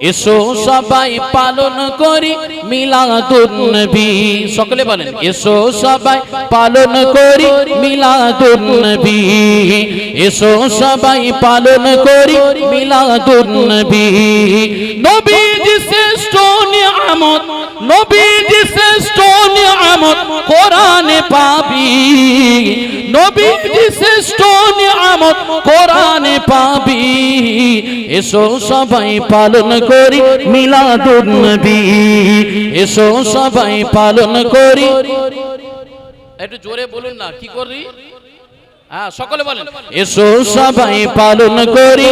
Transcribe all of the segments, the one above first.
এসো সবাই পালন করি মিলাদুন নবী। সকলে বলেন এসো সবাই পালন করি মিলাদুন নবী। এসো সবাই পালন করি মিলাদুন নবী। নবীজি শ্রেষ্ঠ নিয়ামত, নবীজি শ্রেষ্ঠ নিয়ামত কোরআনে পাবি। নবীজি শ্রেষ্ঠ নিয়ামত কোরআনে পাবি। এসো সবাই পালন করি মিলাদুন নবী। এসো সবাই পালন করি। একটু জোরে বলুন না, কি করি? হ্যাঁ সকলে বলেন এসো সবাই পালন করি।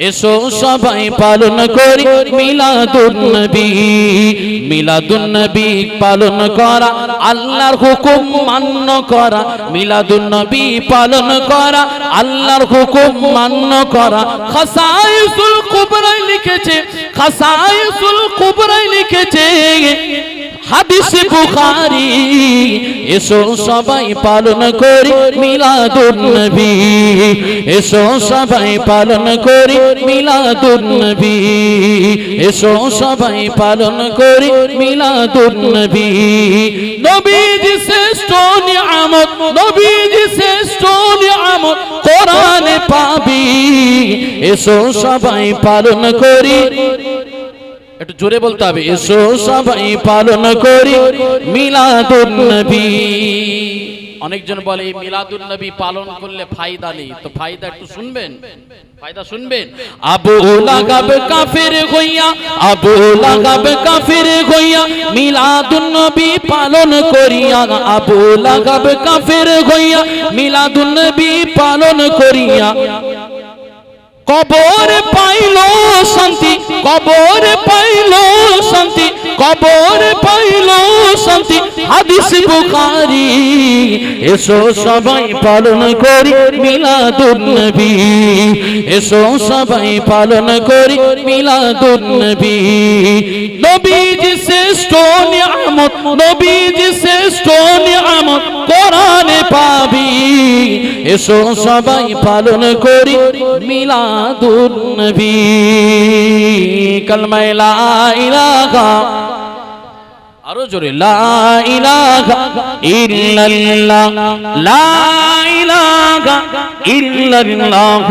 এসো সবাই পালন করি মিলাদুন নবী। মিলাদুন নবী পালন করা আল্লাহর হুকুম মান্য করা। মিলাদুন নবী পালন করা আল্লাহর হুকুম মান্য করা। খাসাইসুল কুবরা লিখেছে, খাসাইসুল কুবরা লিখেছে হাদিস বুখারী। এসো সবাই পালন করি মিলাদুন নবী। এসো সবাই পালন করি মিলাদুন নবী। এসো সবাই পালন করি মিলাদুন নবী। নবীজি শ্রেষ্ঠ নিয়ামত, নবীজি শ্রেষ্ঠ নিয়ামত কোরআনে পাবি। এসো সবাই পালন করি। একটু জোরে বলতে হবে এসো সবাই পালন করি মিলাদুন নবী। অনেকজন বলে মিলাদুন নবী পালন করলে ফায়দা নেই, তো ফায়দা একটু শুনবেন, ফায়দা শুনবেন। আবু লাহাব কাফির হইয়া, আবু লাহাব কাফির হইয়া মিলাদুন নবী পালন করিয়া। আবু লাহাব কাফির হইয়া মিলাদুন নবী পালন করিয়া কবর পাইল শান্তি, কবর পাইল শান্তি, কবর পাইল শান্তি হাদিস বুখারী। এসো সবাই পালন করি মিলাদুন নবী। এসো সবাই পালন করি মিলাদুন নবী। নবীজি শ্রেষ্ঠ নিয়ামত, নবীজি শ্রেষ্ঠ নিয়ামত কোরআনে পাবি। এসো সবাই পালন করি মিলাদুন নবী। কালমা লা ইলাহা, আরো জোরে লা ইলাহা ইল্লাল্লাহ, লা ইলাহা ইল্লাল্লাহ।